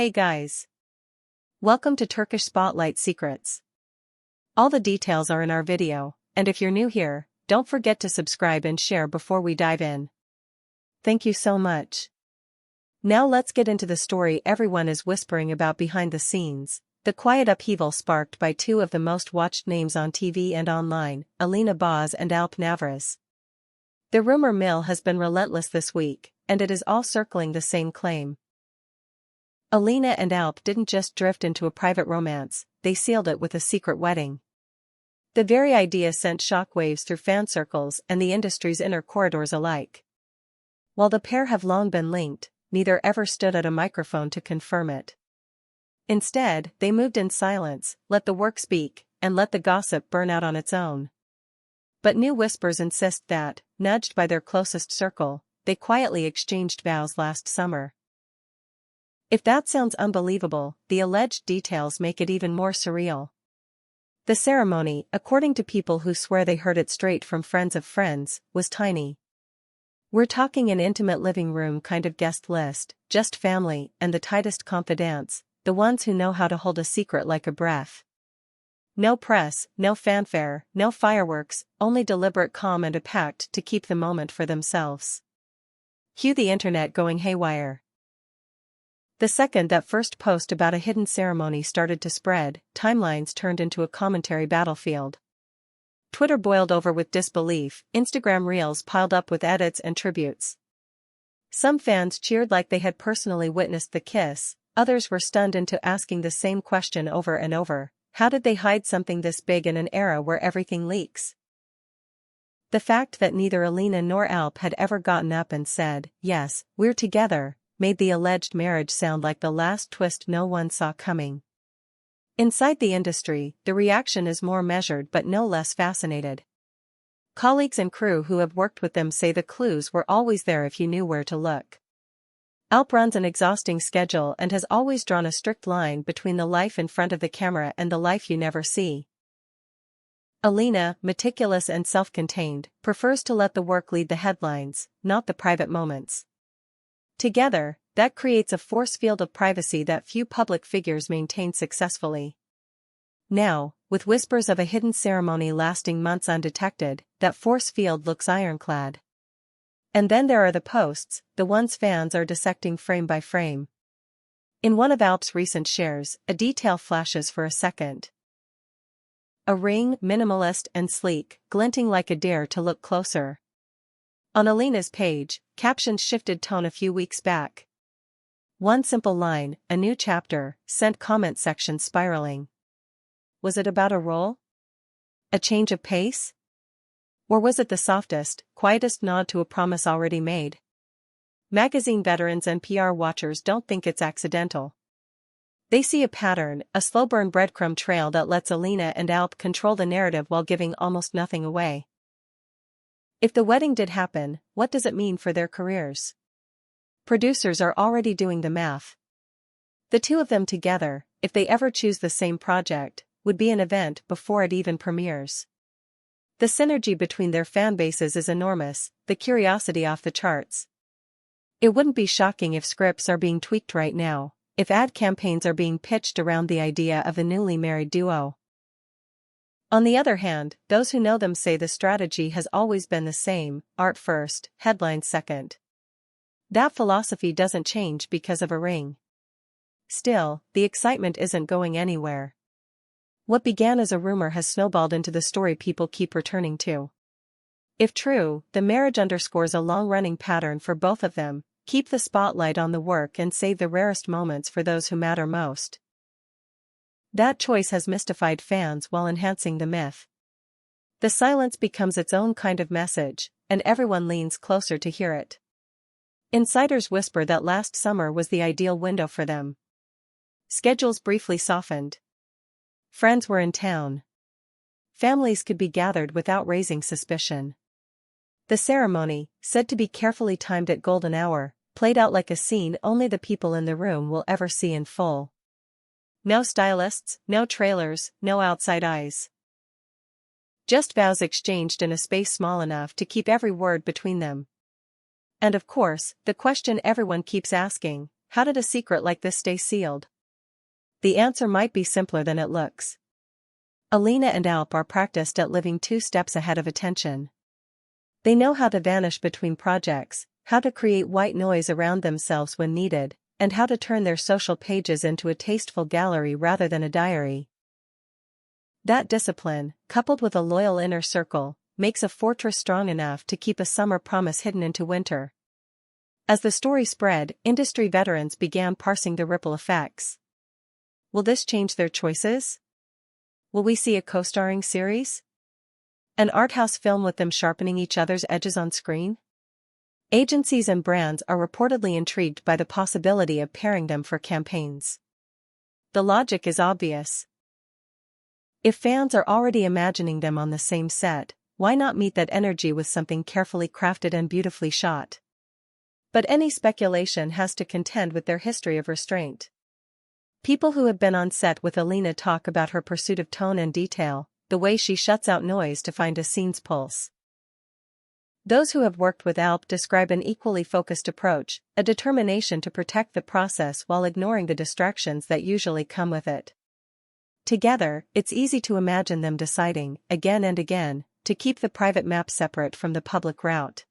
Hey guys! Welcome to Turkish Spotlight Secrets. All the details are in our video, and if you're new here, don't forget to subscribe and share before we dive in. Thank you so much. Now let's get into the story everyone is whispering about behind the scenes, the quiet upheaval sparked by two of the most watched names on TV and online, Alina and Alp Navras. The rumor mill has been relentless this week, and it is all circling the same claim. Alina and Alp didn't just drift into a private romance, they sealed it with a secret wedding. The very idea sent shockwaves through fan circles and the industry's inner corridors alike. While the pair have long been linked, neither ever stood at a microphone to confirm it. Instead, they moved in silence, let the work speak, and let the gossip burn out on its own. But new whispers insist that, nudged by their closest circle, they quietly exchanged vows last summer. If that sounds unbelievable, the alleged details make it even more surreal. The ceremony, according to people who swear they heard it straight from friends of friends, was tiny. We're talking an intimate living room kind of guest list, just family and the tightest confidants, the ones who know how to hold a secret like a breath. No press, no fanfare, no fireworks, only deliberate calm and a pact to keep the moment for themselves. Cue the internet going haywire. The second that first post about a hidden ceremony started to spread, timelines turned into a commentary battlefield. Twitter boiled over with disbelief, Instagram reels piled up with edits and tributes. Some fans cheered like they had personally witnessed the kiss, others were stunned into asking the same question over and over: how did they hide something this big in an era where everything leaks? The fact that neither Alina nor Alp had ever gotten up and said, "Yes, we're together," made the alleged marriage sound like the last twist no one saw coming. Inside the industry, the reaction is more measured but no less fascinated. Colleagues and crew who have worked with them say the clues were always there if you knew where to look. Alp runs an exhausting schedule and has always drawn a strict line between the life in front of the camera and the life you never see. Alina, meticulous and self-contained, prefers to let the work lead the headlines, not the private moments. Together, that creates a force field of privacy that few public figures maintain successfully. Now, with whispers of a hidden ceremony lasting months undetected, that force field looks ironclad. And then there are the posts, the ones fans are dissecting frame by frame. In one of Alp's recent shares, a detail flashes for a second. A ring, minimalist and sleek, glinting like a dare to look closer. On Alina's page, captions shifted tone a few weeks back. One simple line, "a new chapter," sent comment sections spiraling. Was it about a role? A change of pace? Or was it the softest, quietest nod to a promise already made? Magazine veterans and PR watchers don't think it's accidental. They see a pattern, a slow-burn breadcrumb trail that lets Alina and Alp control the narrative while giving almost nothing away. If the wedding did happen, what does it mean for their careers? Producers are already doing the math. The two of them together, if they ever choose the same project, would be an event before it even premieres. The synergy between their fan bases is enormous, the curiosity off the charts. It wouldn't be shocking if scripts are being tweaked right now, if ad campaigns are being pitched around the idea of a newly married duo. On the other hand, those who know them say the strategy has always been the same: art first, headlines second. That philosophy doesn't change because of a ring. Still, the excitement isn't going anywhere. What began as a rumor has snowballed into the story people keep returning to. If true, the marriage underscores a long-running pattern for both of them: keep the spotlight on the work and save the rarest moments for those who matter most. That choice has mystified fans while enhancing the myth. The silence becomes its own kind of message, and everyone leans closer to hear it. Insiders whisper that last summer was the ideal window for them. Schedules briefly softened. Friends were in town. Families could be gathered without raising suspicion. The ceremony, said to be carefully timed at golden hour, played out like a scene only the people in the room will ever see in full. No stylists, no trailers, no outside eyes. Just vows exchanged in a space small enough to keep every word between them. And of course, the question everyone keeps asking: how did a secret like this stay sealed? The answer might be simpler than it looks. Alina and Alp are practiced at living 2 steps ahead of attention. They know how to vanish between projects, how to create white noise around themselves when needed, and how to turn their social pages into a tasteful gallery rather than a diary. That discipline, coupled with a loyal inner circle, makes a fortress strong enough to keep a summer promise hidden into winter. As the story spread, industry veterans began parsing the ripple effects. Will this change their choices? Will we see a co-starring series? An art house film with them sharpening each other's edges on screen? Agencies and brands are reportedly intrigued by the possibility of pairing them for campaigns. The logic is obvious. If fans are already imagining them on the same set, why not meet that energy with something carefully crafted and beautifully shot? But any speculation has to contend with their history of restraint. People who have been on set with Alina talk about her pursuit of tone and detail, the way she shuts out noise to find a scene's pulse. Those who have worked with Alp describe an equally focused approach, a determination to protect the process while ignoring the distractions that usually come with it. Together, it's easy to imagine them deciding, again and again, to keep the private map separate from the public route.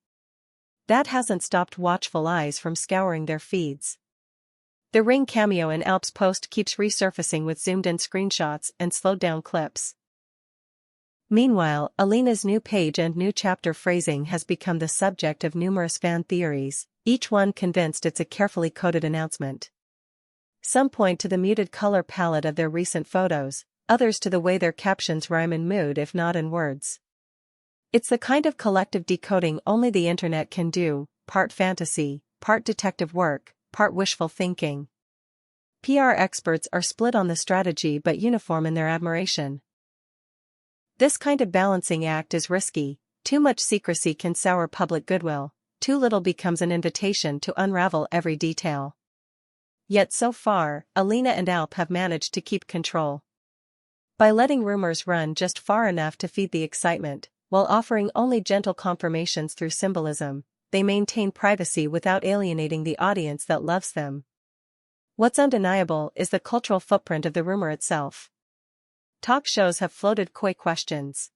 That hasn't stopped watchful eyes from scouring their feeds. The ring cameo in Alp's post keeps resurfacing with zoomed-in screenshots and slowed-down clips. Meanwhile, Alina's new page and new chapter phrasing has become the subject of numerous fan theories, each one convinced it's a carefully coded announcement. Some point to the muted color palette of their recent photos, others to the way their captions rhyme in mood if not in words. It's the kind of collective decoding only the internet can do, part fantasy, part detective work, part wishful thinking. PR experts are split on the strategy but uniform in their admiration. This kind of balancing act is risky. Too much secrecy can sour public goodwill, too little becomes an invitation to unravel every detail. Yet so far, Alina and Alp have managed to keep control. By letting rumors run just far enough to feed the excitement, while offering only gentle confirmations through symbolism, they maintain privacy without alienating the audience that loves them. What's undeniable is the cultural footprint of the rumor itself. Talk shows have floated coy questions.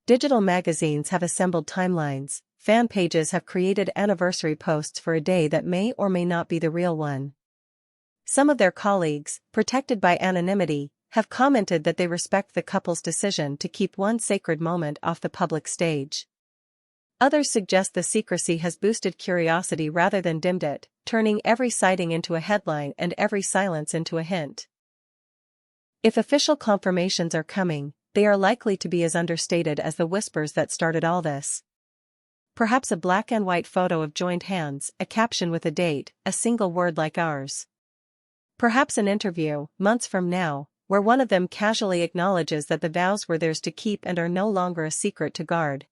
Digital magazines have assembled timelines, fan pages have created anniversary posts for a day that may or may not be the real one. Some of their colleagues, protected by anonymity, have commented that they respect the couple's decision to keep one sacred moment off the public stage. Others suggest the secrecy has boosted curiosity rather than dimmed it, turning every sighting into a headline and every silence into a hint. If official confirmations are coming, they are likely to be as understated as the whispers that started all this. Perhaps a black and white photo of joined hands, a caption with a date, a single word like ours. Perhaps an interview, months from now, where one of them casually acknowledges that the vows were theirs to keep and are no longer a secret to guard.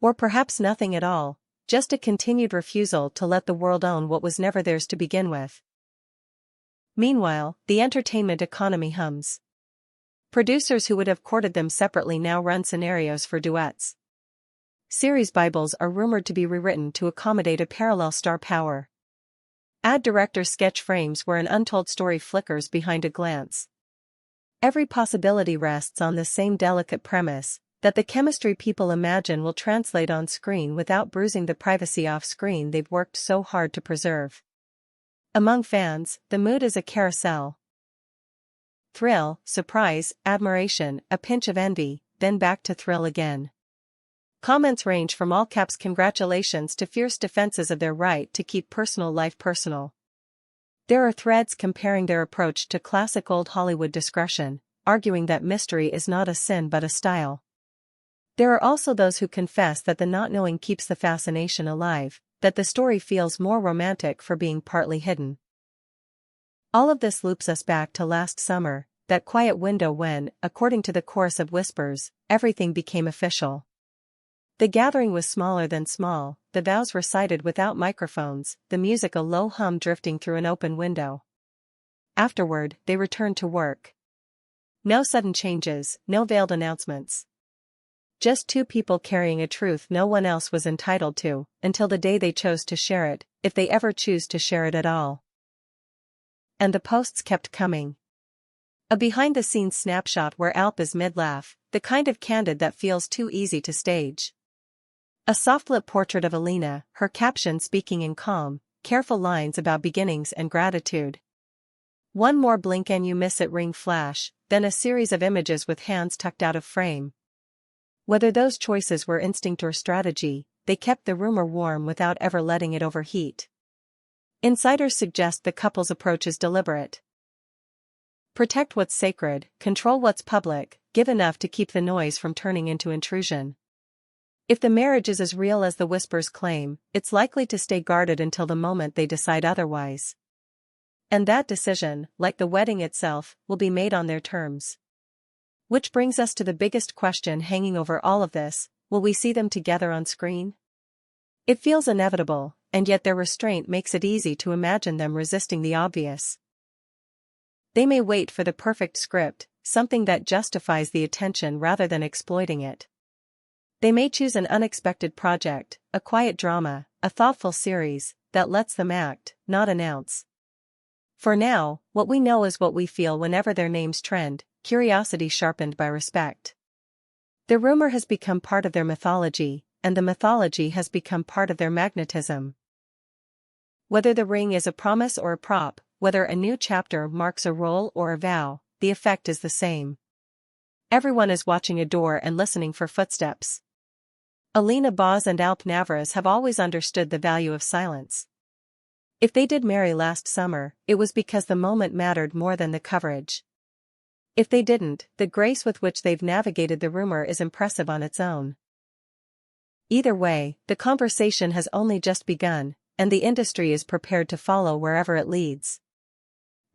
Or perhaps nothing at all, just a continued refusal to let the world own what was never theirs to begin with. Meanwhile, the entertainment economy hums. Producers who would have courted them separately now run scenarios for duets. Series Bibles are rumored to be rewritten to accommodate a parallel star power. Ad directors sketch frames where an untold story flickers behind a glance. Every possibility rests on the same delicate premise, that the chemistry people imagine will translate on screen without bruising the privacy off screen they've worked so hard to preserve. Among fans, the mood is a carousel. Thrill, surprise, admiration, a pinch of envy, then back to thrill again. Comments range from all caps congratulations to fierce defenses of their right to keep personal life personal. There are threads comparing their approach to classic old Hollywood discretion, arguing that mystery is not a sin but a style. There are also those who confess that the not knowing keeps the fascination alive, that the story feels more romantic for being partly hidden. All of this loops us back to last summer, that quiet window when, according to the chorus of whispers, everything became official. The gathering was smaller than small, the vows recited without microphones, the music a low hum drifting through an open window. Afterward, they returned to work. No sudden changes, no veiled announcements. Just two people carrying a truth no one else was entitled to, until the day they chose to share it, if they ever choose to share it at all. And the posts kept coming. A behind-the-scenes snapshot where Alp is mid-laugh, the kind of candid that feels too easy to stage. A soft-lit portrait of Alina, her caption speaking in calm, careful lines about beginnings and gratitude. One more blink and you miss it ring flash, then a series of images with hands tucked out of frame. Whether those choices were instinct or strategy, they kept the rumor warm without ever letting it overheat. Insiders suggest the couple's approach is deliberate. Protect what's sacred, control what's public, give enough to keep the noise from turning into intrusion. If the marriage is as real as the whispers claim, it's likely to stay guarded until the moment they decide otherwise. And that decision, like the wedding itself, will be made on their terms. Which brings us to the biggest question hanging over all of this: will we see them together on screen? It feels inevitable, and yet their restraint makes it easy to imagine them resisting the obvious. They may wait for the perfect script, something that justifies the attention rather than exploiting it. They may choose an unexpected project, a quiet drama, a thoughtful series, that lets them act, not announce. For now, what we know is what we feel whenever their names trend, curiosity sharpened by respect. The rumor has become part of their mythology, and the mythology has become part of their magnetism. Whether the ring is a promise or a prop, whether a new chapter marks a role or a vow, the effect is the same. Everyone is watching a door and listening for footsteps. Alina Boz and Alp Navras have always understood the value of silence. If they did marry last summer, it was because the moment mattered more than the coverage. If they didn't, the grace with which they've navigated the rumor is impressive on its own. Either way, the conversation has only just begun, and the industry is prepared to follow wherever it leads.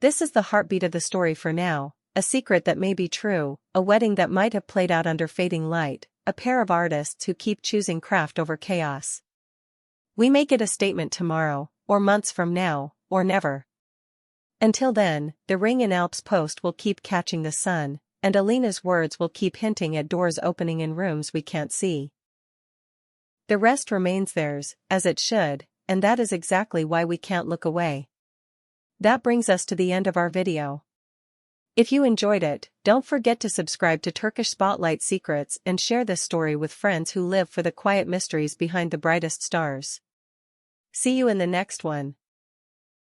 This is the heartbeat of the story for now, a secret that may be true, a wedding that might have played out under fading light, a pair of artists who keep choosing craft over chaos. We may get a statement tomorrow, or months from now, or never. Until then, the ring in Alp's post will keep catching the sun, and Alina's words will keep hinting at doors opening in rooms we can't see. The rest remains theirs, as it should, and that is exactly why we can't look away. That brings us to the end of our video. If you enjoyed it, don't forget to subscribe to Turkish Spotlight Secrets and share this story with friends who live for the quiet mysteries behind the brightest stars. See you in the next one.